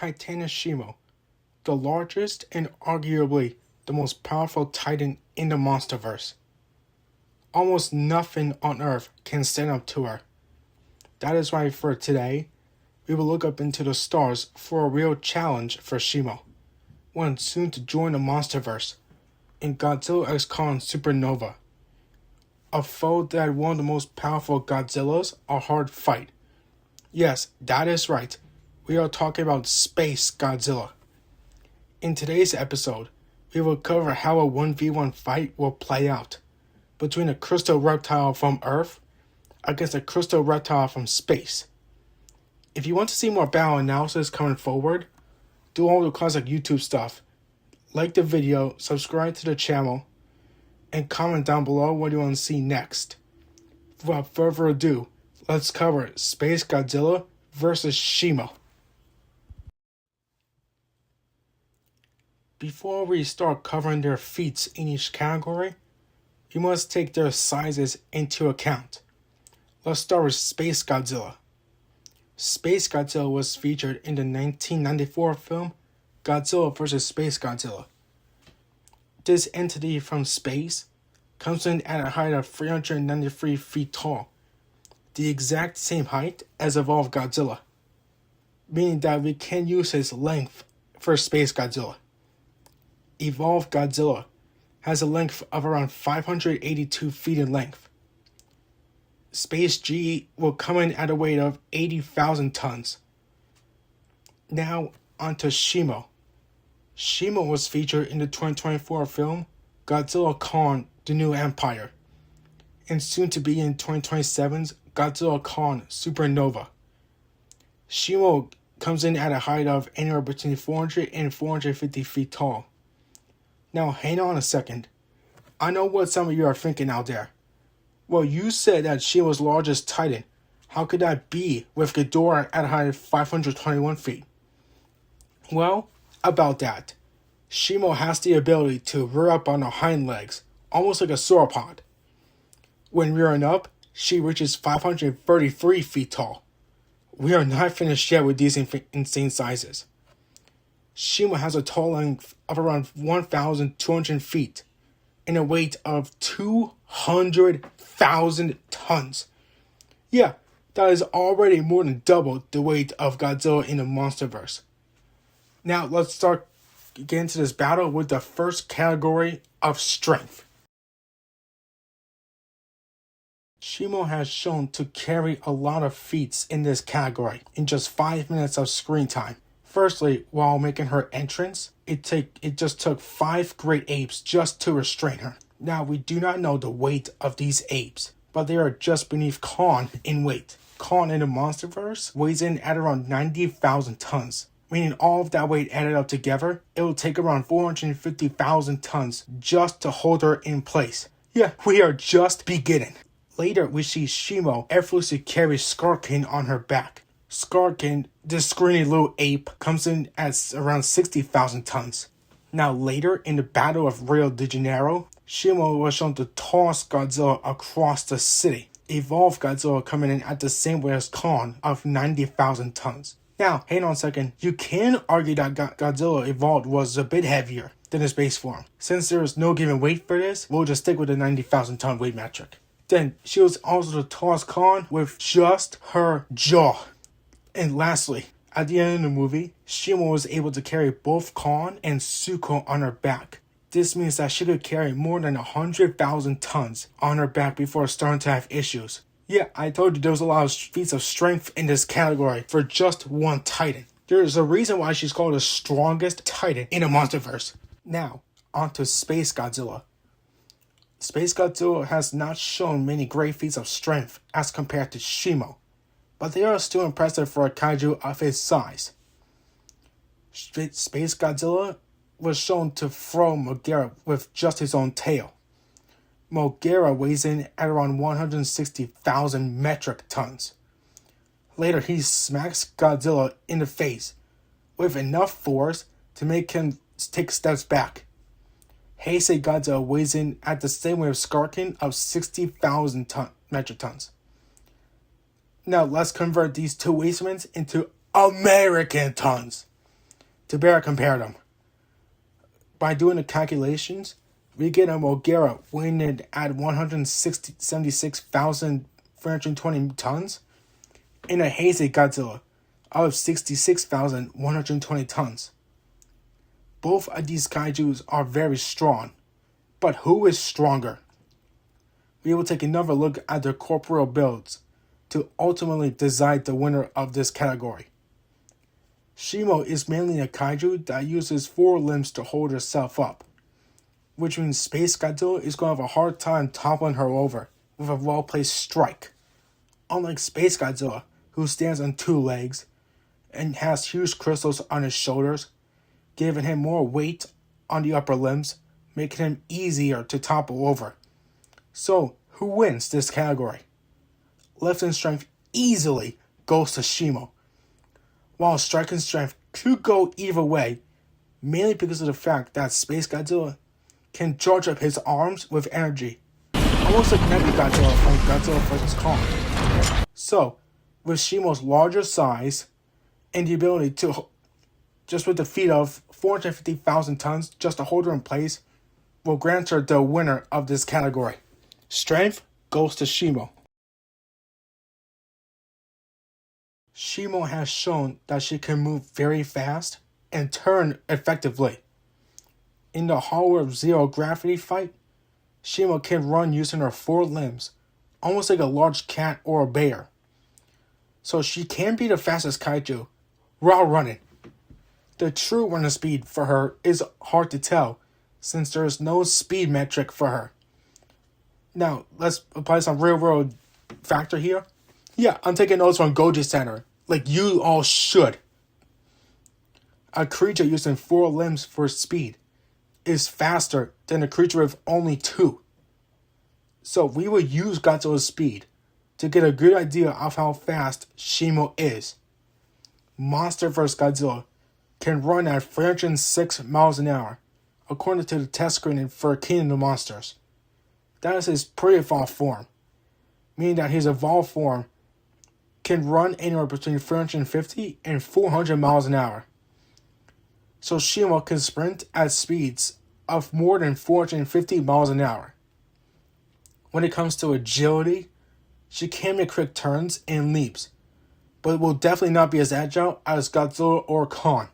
Titanic Shimo, the largest and arguably the most powerful titan in the Monsterverse. Almost nothing on Earth can stand up to her. That is why for today, we will look up into the stars for a real challenge for Shimo, one soon to join the Monsterverse in Godzilla x Kong Supernova. A foe that had one of the most powerful Godzillas, a hard fight. Yes, that is right. We are talking about Spacegodzilla. In today's episode, we will cover how a 1v1 fight will play out between a crystal reptile from Earth against a crystal reptile from space. If you want to see more battle analysis coming forward, do all the classic YouTube stuff. Like the video, subscribe to the channel, and comment down below what you want to see next. Without further ado, let's cover Spacegodzilla vs. Shimo. Before we start covering their feats in each category, we must take their sizes into account. Let's start with Spacegodzilla. Spacegodzilla was featured in the 1994 film Godzilla vs. Spacegodzilla. This entity from space comes in at a height of 393 feet tall, the exact same height as evolved Godzilla, meaning that we can use his length for Spacegodzilla. Evolved Godzilla has a length of around 582 feet in length. Space G will come in at a weight of 80,000 tons. Now onto Shimo. Shimo was featured in the 2024 film Godzilla Kong: The New Empire, and soon to be in 2027's Godzilla Kong Supernova. Shimo comes in at a height of anywhere between 400 and 450 feet tall. Now hang on a second. I know what some of you are thinking out there. Well, you said that Shimo's largest titan. How could that be with Ghidorah at a height of 521 feet? Well, about that. Shimo has the ability to rear up on her hind legs, almost like a sauropod. When rearing up, she reaches 533 feet tall. We are not finished yet with these insane sizes. Shimo has a total length of around 1,200 feet and a weight of 200,000 tons. Yeah, that is already more than double the weight of Godzilla in the Monsterverse. Now let's start getting into this battle with the first category of strength. Shimo has shown to carry a lot of feats in this category in just 5 minutes of screen time. Firstly, while making her entrance, it just took 5 great apes just to restrain her. Now, we do not know the weight of these apes, but they are just beneath Kong in weight. Kong in the Monsterverse weighs in at around 90,000 tons, meaning all of that weight added up together, it will take around 450,000 tons just to hold her in place. Yeah, we are just beginning. Later, we see Shimo effortlessly carry Skarkin on her back. Skarkin, this scrawny little ape, comes in at around 60,000 tons. Now later, in the Battle of Rio de Janeiro, Shimo was shown to toss Godzilla across the city. Evolved Godzilla coming in at the same weight as Kong of 90,000 tons. Now, hang on a second. You can argue that Godzilla Evolved was a bit heavier than his base form. Since there is no given weight for this, we'll just stick with the 90,000 ton weight metric. Then, she was also to toss Kong with just her jaw. And lastly, at the end of the movie, Shimo was able to carry both Kong and Suko on her back. This means that she could carry more than 100,000 tons on her back before starting to have issues. Yeah, I told you there was a lot of feats of strength in this category for just one titan. There is a reason why she's called the strongest titan in the Monsterverse. Now, onto Spacegodzilla. Spacegodzilla has not shown many great feats of strength as compared to Shimo, but they are still impressive for a kaiju of his size. Spacegodzilla was shown to throw Mogera with just his own tail. Mogera weighs in at around 160,000 metric tons. Later, he smacks Godzilla in the face with enough force to make him take steps back. Heisei Godzilla weighs in at the same weight of Skarkin of 60,000 metric tons. Now let's convert these two weights into American tons. To better compare them, by doing the calculations, we get a Mogera weighing in at 176,320 tons and a Heisei Godzilla of 66,120 tons. Both of these kaijus are very strong, but who is stronger? We will take another look at their corporeal builds to ultimately decide the winner of this category. Shimo is mainly a kaiju that uses 4 limbs to hold herself up, which means Spacegodzilla is going to have a hard time toppling her over with a well-placed strike. Unlike Spacegodzilla, who stands on 2 legs and has huge crystals on his shoulders, giving him more weight on the upper limbs, making him easier to topple over. So, who wins this category? Lifting strength easily goes to Shimo, while striking strength could go either way, mainly because of the fact that Spacegodzilla can charge up his arms with energy, almost like Mechagodzilla from Godzilla vs. Kong. So, with Shimo's larger size and the ability to, just with the feat of 450,000 tons just to hold her in place, will grant her the winner of this category. Strength goes to Shimo. Shimo has shown that she can move very fast and turn effectively. In the Hall of Zero Gravity fight, Shimo can run using her 4 limbs, almost like a large cat or a bear. So she can be the fastest kaiju while running. The true running speed for her is hard to tell, since there is no speed metric for her. Now, let's apply some real-world factor here. Yeah, I'm taking notes from Goji Center, like you all should. A creature using 4 limbs for speed is faster than a creature with only 2. So we will use Godzilla's speed to get a good idea of how fast Shimo is. Monsterverse Godzilla can run at 306 miles an hour, according to the test screening for Kingdom of Monsters. That is his pre-evolved form, meaning that his evolved form can run anywhere between 350 and 400 miles an hour. So Shimo can sprint at speeds of more than 450 miles an hour. When it comes to agility, she can make quick turns and leaps, but will definitely not be as agile as Godzilla or Kong.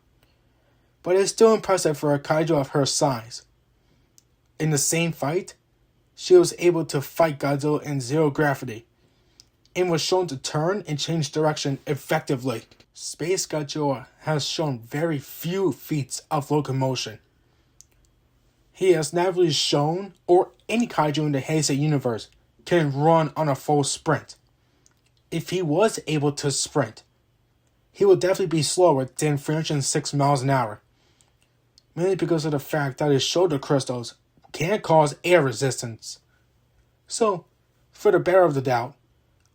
But it's still impressive for a kaiju of her size. In the same fight, she was able to fight Godzilla in zero gravity, and was shown to turn and change direction effectively. Spacegodzilla has shown very few feats of locomotion. He has never shown, or any kaiju in the Heisei universe, can run on a full sprint. If he was able to sprint, he would definitely be slower than 306 miles an hour, mainly because of the fact that his shoulder crystals can cause air resistance. So, for the better of the doubt,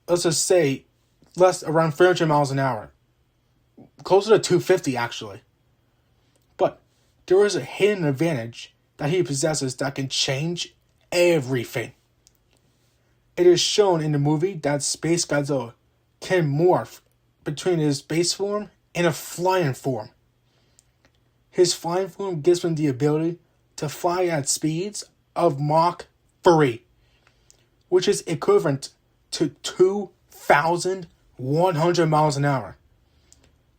let's just say around 300 miles an hour. Closer to 250 actually. But there is a hidden advantage that he possesses that can change everything. It is shown in the movie that Spacegodzilla can morph between his base form and a flying form. His flying form gives him the ability to fly at speeds of Mach 3, which is equivalent to 2,100 miles an hour,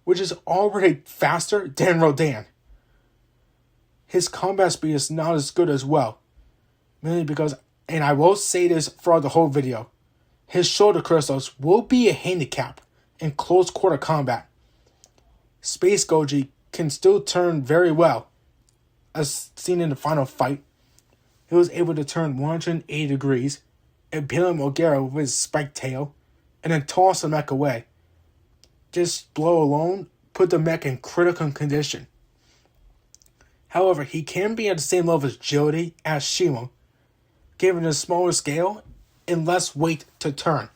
which is already faster than Rodan. His combat speed is not as good as well, mainly because, and I will say this throughout the whole video, his shoulder crystals will be a handicap in close quarter combat. Space Goji can still turn very well, as seen in the final fight. He was able to turn 180 degrees, impale Mogera with his spiked tail, and then toss the mech away. This blow alone put the mech in critical condition. However, he can be at the same level of agility as Shimo, given a smaller scale and less weight to turn.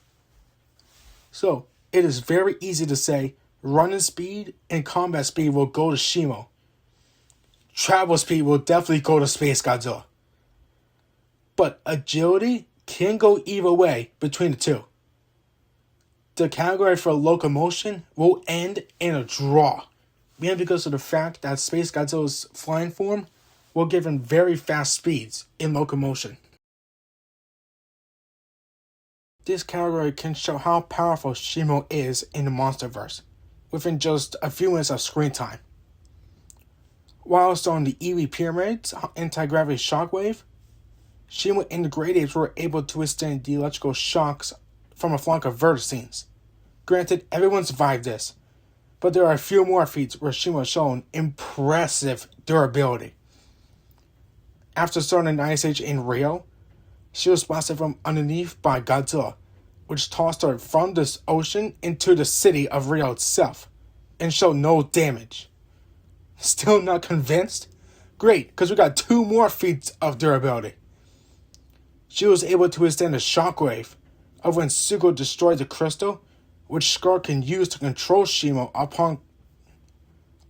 So, it is very easy to say running speed and combat speed will go to Shimo. Travel speed will definitely go to Spacegodzilla. But agility can go either way between the two. The category for locomotion will end in a draw, mainly because of the fact that Space Godzilla's flying form will give him very fast speeds in locomotion. This category can show how powerful Shimo is in the Monsterverse, within just a few minutes of screen time. Whilst on the Eevee Pyramid's anti-gravity shockwave, Shimo and the Great Apes were able to withstand the electrical shocks from a flock of verticines. Granted, everyone survived this, but there are a few more feats where Shimo has shown impressive durability. After starting the Ice Age in Rio, she was blasted from underneath by Godzilla, which tossed her from this ocean into the city of Rio itself, and showed no damage. Still not convinced? Great, because we got 2 more feats of durability. She was able to withstand the shockwave of when Sugo destroyed the crystal, which Scar can use to control Shimo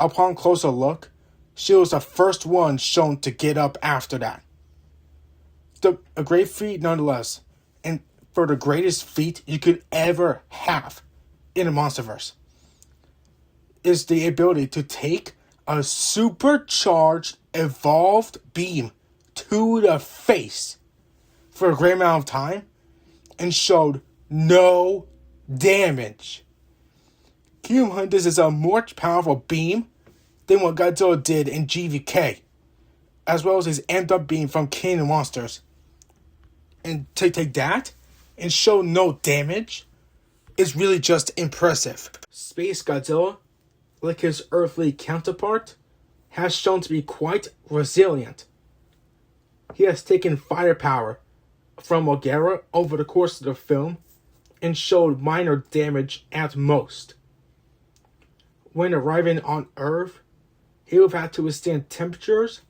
upon closer look. She was the first one shown to get up after that. A great feat nonetheless, and for the greatest feat you could ever have in a Monsterverse, is the ability to take a supercharged, evolved beam to the face for a great amount of time and showed no damage. This is a more powerful beam than what Godzilla did in GVK, as well as his amped up beam from King of Monsters. And to take that and show no damage is really just impressive. Space Godzilla, like his earthly counterpart, has shown to be quite resilient. He has taken firepower from Mogera over the course of the film and showed minor damage at most. When arriving on Earth, he would have had to withstand temperatures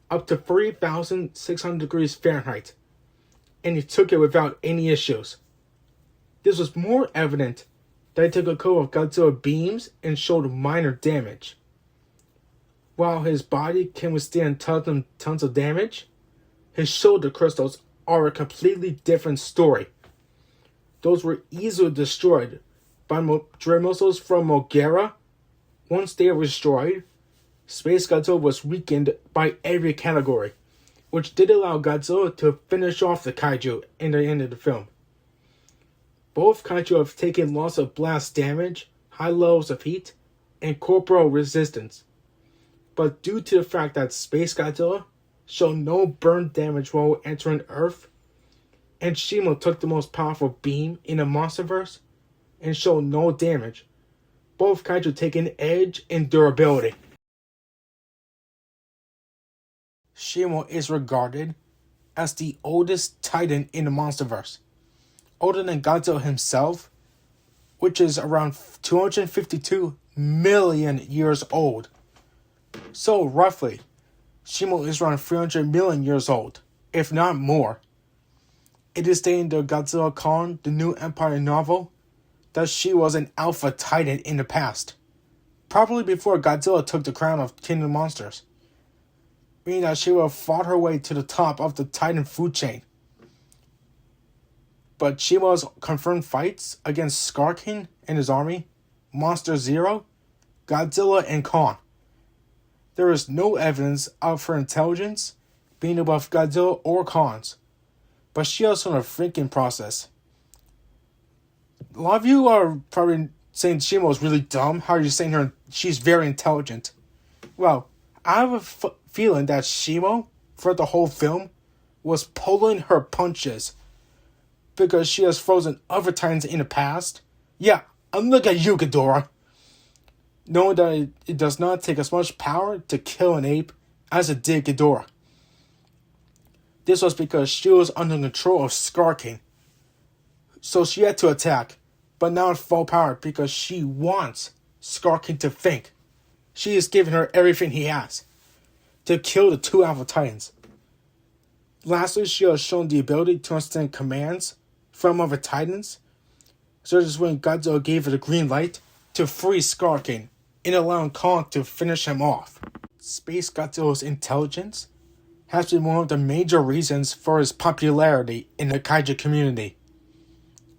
up to 3,600 degrees Fahrenheit, and he took it without any issues. This was more evident that he took a couple of Godzilla beams and showed minor damage. While his body can withstand tons of damage, his shoulder crystals are a completely different story. Those were easily destroyed by Dre missiles from Mogera. Once they were destroyed, Space Godzilla was weakened by every category, which did allow Godzilla to finish off the Kaiju in the end of the film. Both Kaiju have taken loss of blast damage, high levels of heat, and corporal resistance. But due to the fact that Space Godzilla showed no burn damage while entering Earth, and Shimo took the most powerful beam in the Monsterverse and showed no damage, both Kaiju take an edge in durability. Shimo is regarded as the oldest Titan in the Monsterverse, older than Godzilla himself, which is around 252 million years old. So roughly, Shimo is around 300 million years old, if not more. It is stated in the Godzilla Kong, the New Empire novel, that she was an alpha titan in the past, probably before Godzilla took the crown of King of Monsters, meaning that she would have fought her way to the top of the titan food chain. But Shimo's confirmed fights against Scar King and his army, Monster Zero, Godzilla, and Kong. There is no evidence of her intelligence being above Godzilla or Kong's, but she also in a thinking process. A lot of you are probably saying Shimo is really dumb. How are you saying she's very intelligent? Well, I have a feeling that Shimo, for the whole film, was pulling her punches because she has frozen other titans in the past. Yeah, and look at you, Ghidorah. Knowing that it does not take as much power to kill an ape as it did Ghidorah. This was because she was under control of Scar King, so she had to attack, but not at full power because she wants Scar King to think. She is giving her everything he has to kill the 2 Alpha Titans. Lastly, she has shown the ability to understand commands from other Titans, such as when Godzilla gave her the green light to free Scar King and allowing Kong to finish him off. Space Godzilla's intelligence has been one of the major reasons for his popularity in the Kaiju community.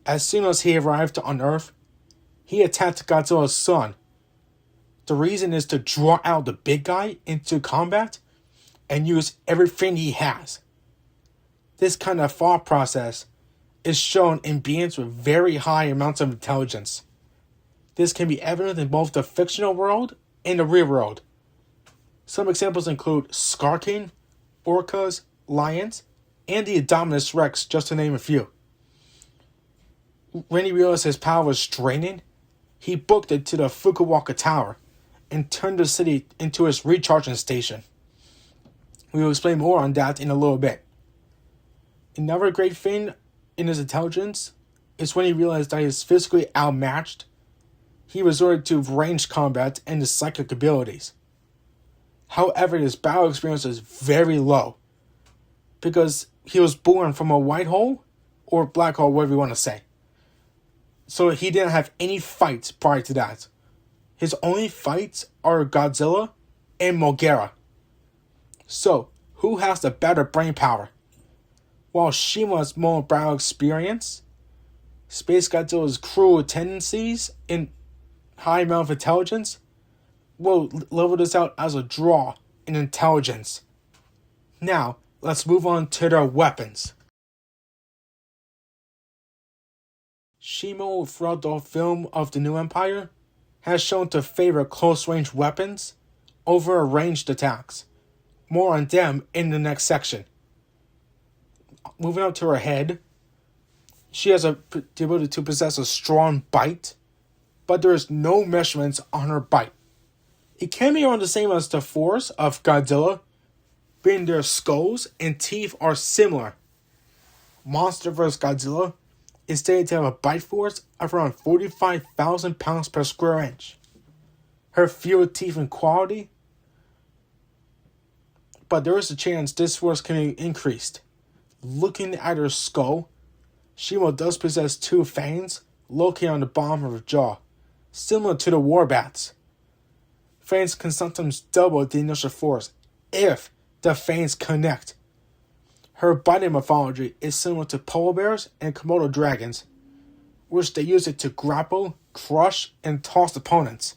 As soon as he arrived on Earth, he attacked Godzilla's son, The reason is to draw out the big guy into combat and use everything he has. This kind of thought process is shown in beings with very high amounts of intelligence. This can be evident in both the fictional world and the real world. Some examples include Skarking, orcas, lions, and the Indominus Rex, just to name a few. When he realized his power was draining, he booked it to the Fukuoka Tower and turned the city into his recharging station. We will explain more on that in a little bit. Another great thing in his intelligence is when he realized that he is physically outmatched, he resorted to ranged combat and his psychic abilities. However, his battle experience is very low because he was born from a white hole or black hole, whatever you want to say. So he didn't have any fights prior to that. His only fights are Godzilla and Moguera. So, who has the better brain power? While Shimo has more battle experience, Spacegodzilla's cruel tendencies and high amount of intelligence will level this out as a draw in intelligence. Now, let's move on to their weapons. Shimo, throughout the film of the New Empire, has shown to favor close-range weapons over ranged attacks. More on them in the next section. Moving on to her head, she has the ability to possess a strong bite, but there is no measurements on her bite. It can be around the same as the force of Godzilla, being their skulls and teeth are similar. Monsterverse Godzilla is stated to have a bite force of around 45,000 pounds per square inch. Her fewer teeth and quality, but there is a chance this force can be increased. Looking at her skull, Shimo does possess two fangs located on the bottom of her jaw, similar to the warbats. Fangs can sometimes double the initial force if the fangs connect. Her biting morphology is similar to polar bears and Komodo dragons, which they use it to grapple, crush, and toss opponents.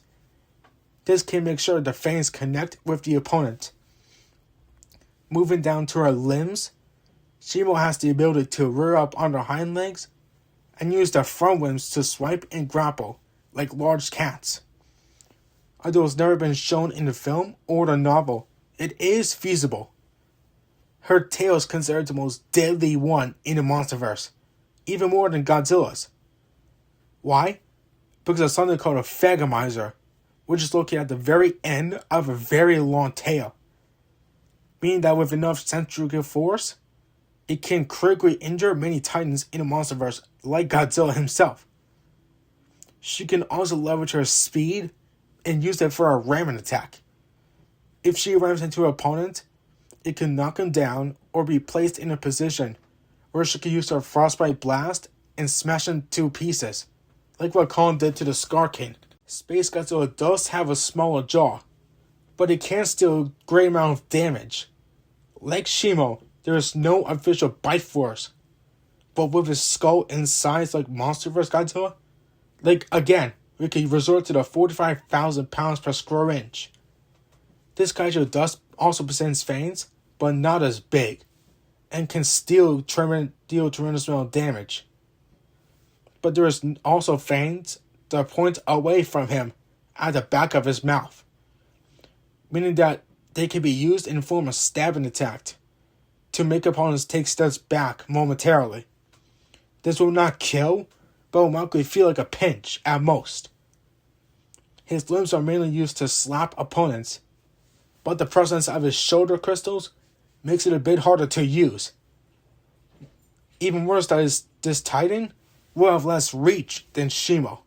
This can make sure the fangs connect with the opponent. Moving down to her limbs, Shimo has the ability to rear up on her hind legs and use their front limbs to swipe and grapple like large cats. Although it's never been shown in the film or the novel, it is feasible. Her tail is considered the most deadly one in the Monsterverse, even more than Godzilla's. Why? Because of something called a Phagomizer, which is located at the very end of a very long tail, meaning that with enough centrifugal force, it can critically injure many titans in the Monsterverse, like Godzilla himself. She can also leverage her speed and use it for a ramming attack. If she rams into an opponent, it can knock him down or be placed in a position where she can use her Frostbite Blast and smash him to pieces, like what Colin did to the Skarking. Spacegodzilla does have a smaller jaw, but it can still a great amount of damage. Like Shimo, there is no official bite force, but with his skull and size like Monsterverse Godzilla, we can resort to the 45,000 pounds per square inch. This Kaiju does also possess fangs, but not as big, and can still deal tremendous amount of damage. But there is also fangs that point away from him at the back of his mouth, meaning that they can be used in form of stabbing attack to make opponents take steps back momentarily. This will not kill, but will likely feel like a pinch at most. His limbs are mainly used to slap opponents, but the presence of his shoulder crystals makes it a bit harder to use. Even worse, this Titan will have less reach than Shimo.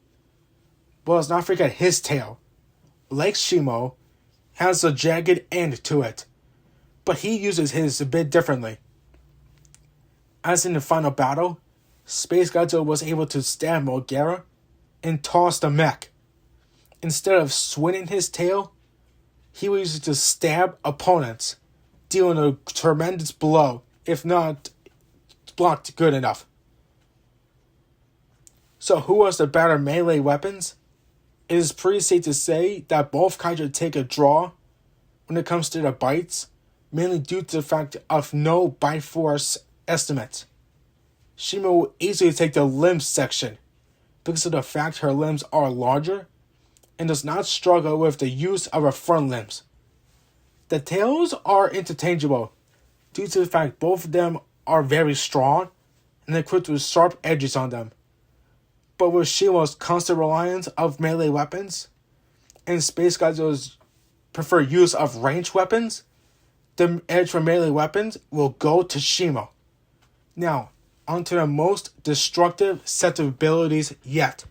But let's not forget his tail. Like Shimo, has a jagged end to it, but he uses his a bit differently. As in the final battle, Spacegodzilla was able to stab Moguera and toss the mech. Instead of swinging his tail, he will use it to stab opponents, dealing a tremendous blow, if not blocked good enough. So who has the better melee weapons? it is pretty safe to say that both kaiju take a draw when it comes to the bites, mainly due to the fact of no bite force estimate. Shimo will easily take the limbs section because of the fact her limbs are larger and does not struggle with the use of her front limbs. The tails are interchangeable due to the fact both of them are very strong and equipped with sharp edges on them. But with Shimo's constant reliance of melee weapons and Spacegodzilla's preferred use of ranged weapons, the edge for melee weapons will go to Shimo. Now, onto the most destructive set of abilities yet.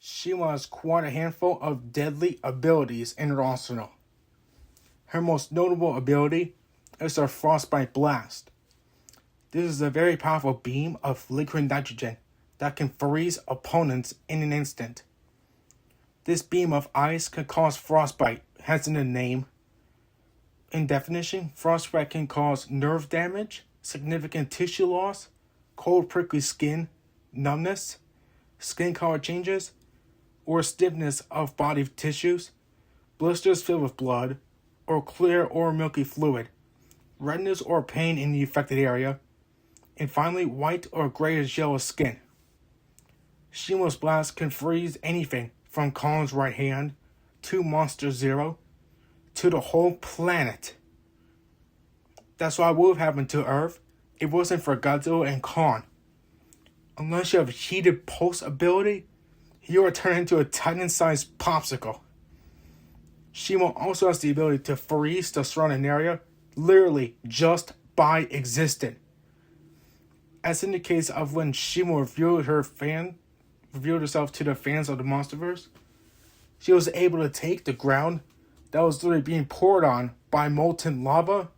Shimo has quite a handful of deadly abilities in her arsenal. Her most notable ability is her Frostbite Blast. This is a very powerful beam of liquid nitrogen that can freeze opponents in an instant. This beam of ice can cause frostbite, hence in the name. In definition, frostbite can cause nerve damage, significant tissue loss, cold prickly skin, numbness, skin color changes, or stiffness of body tissues, blisters filled with blood, or clear or milky fluid, redness or pain in the affected area, and finally white or grayish yellow skin. Shimo's blast can freeze anything from Kong's right hand to Monster Zero to the whole planet. That's what would have happened to Earth if it wasn't for Godzilla and Kong. Unless you have heated pulse ability, you are turned into a Titan-sized popsicle. Shimo also has the ability to freeze the surrounding area literally just by existing. As in the case of when Shimo revealed herself to the fans of the Monsterverse, she was able to take the ground that was literally being poured on by molten lava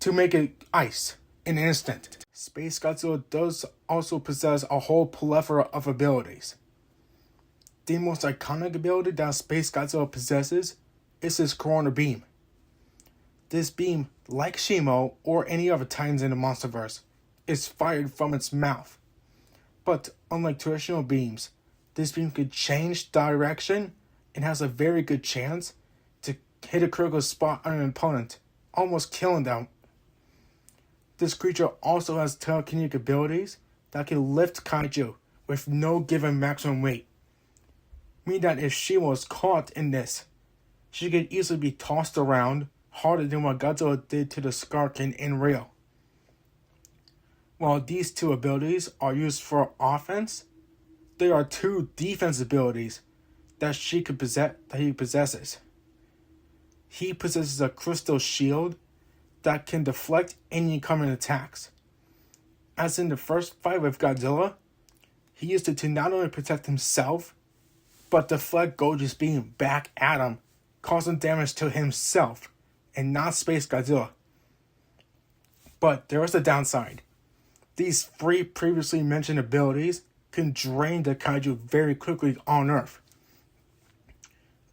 to make it ice in an instant. Spacegodzilla does also possess a whole plethora of abilities. The most iconic ability that Spacegodzilla possesses is his Corona Beam. This beam, like Shimo or any other Titans in the Monsterverse, is fired from its mouth. But unlike traditional beams, this beam could change direction and has a very good chance to hit a critical spot on an opponent, almost killing them. This creature also has telekinetic abilities that can lift kaiju with no given maximum weight, meaning that if she was caught in this, she could easily be tossed around harder than what Godzilla did to the Skarkin in Rio. While these two abilities are used for offense, there are two defense abilities that he possesses. He possesses a crystal shield that can deflect any incoming attacks. As in the first fight with Godzilla, he used it to not only protect himself, but deflect Goji's beam back at him, causing damage to himself and not Spacegodzilla. But there is a downside. These three previously mentioned abilities can drain the kaiju very quickly on Earth.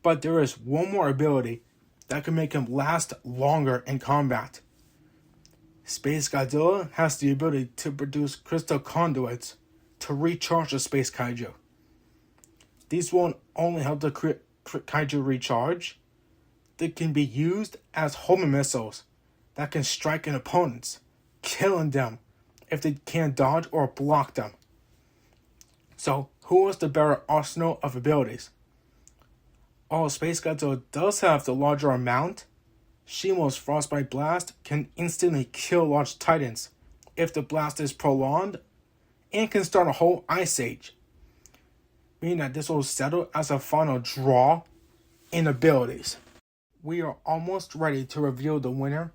But there is one more ability that can make him last longer in combat. Spacegodzilla has the ability to produce crystal conduits to recharge the space kaiju. These won't only help the kaiju recharge, they can be used as homing missiles that can strike an opponent, killing them if they can't dodge or block them. So, who has the better arsenal of abilities? While Spacegodzilla does have the larger amount, Shimo's Frostbite Blast can instantly kill large titans if the blast is prolonged and can start a whole ice age, meaning that this will settle as a final draw in abilities. We are almost ready to reveal the winner,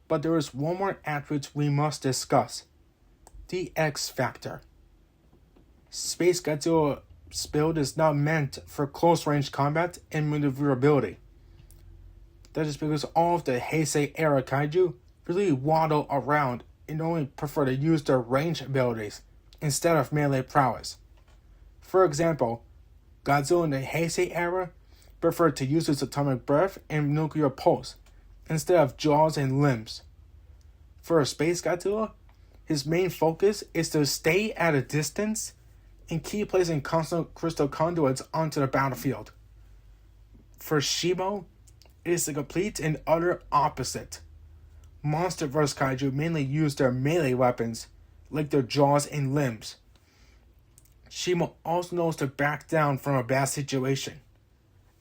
but there is one more attribute we must discuss: the X Factor. Spacegodzilla's build is not meant for close-range combat and maneuverability. That is because all of the Heisei era kaiju really waddle around and only prefer to use their range abilities instead of melee prowess. For example, Godzilla in the Heisei era preferred to use his atomic breath and nuclear pulse instead of jaws and limbs. For Spacegodzilla, his main focus is to stay at a distance and keep placing constant crystal conduits onto the battlefield. For Shimo, it is the complete and utter opposite. Monsterverse Kaiju mainly use their melee weapons, like their jaws and limbs. Shimo also knows to back down from a bad situation.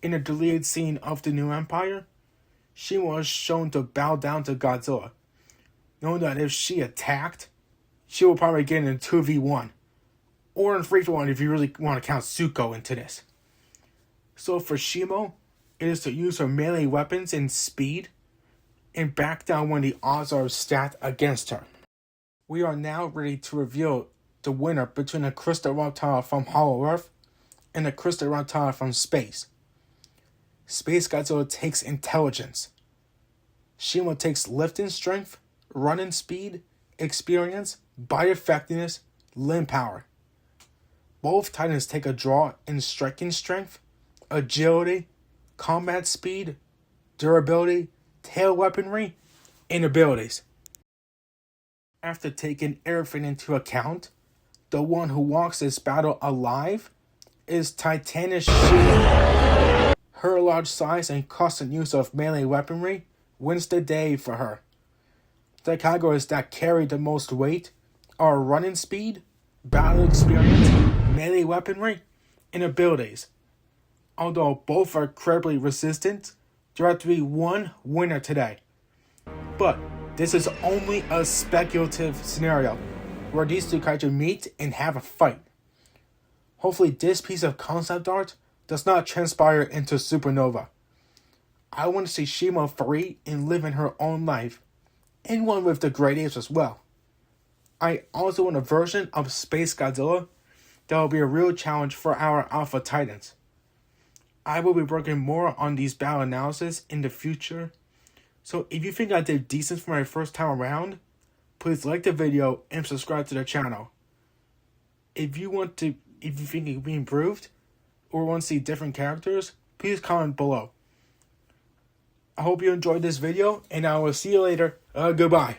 In a deleted scene of the New Empire, Shimo is shown to bow down to Godzilla, knowing that if she attacked, she will probably get in a 2v1, or in 3v1 if you really want to count Zuko into this. So for Shimo, it is to use her melee weapons and speed, and back down when the odds are stacked against her. We are now ready to reveal the winner between the crystal reptile from Hollow Earth and the crystal reptile from space. Spacegodzilla takes intelligence. Shimo takes lifting strength, running speed, experience, bite effectiveness, limb power. Both titans take a draw in striking strength, agility, combat speed, durability, tail weaponry, and abilities. After taking everything into account, the one who walks this battle alive is Titanic Shimo. Her large size and constant use of melee weaponry wins the day for her. The categories that carry the most weight are running speed, battle experience, melee weaponry, and abilities. Although both are incredibly resistant, there had to be one winner today. But this is only a speculative scenario where these two kaiju meet and have a fight. Hopefully this piece of concept art does not transpire into supernova. I want to see Shimo free and live in her own life, and one with the great apes as well. I also want a version of Spacegodzilla that will be a real challenge for our Alpha Titans. I will be working more on these battle analysis in the future, so if you think I did decent for my first time around, please like the video and subscribe to the channel. If you think it can be improved, or want to see different characters, please comment below. I hope you enjoyed this video, and I will see you later. Goodbye.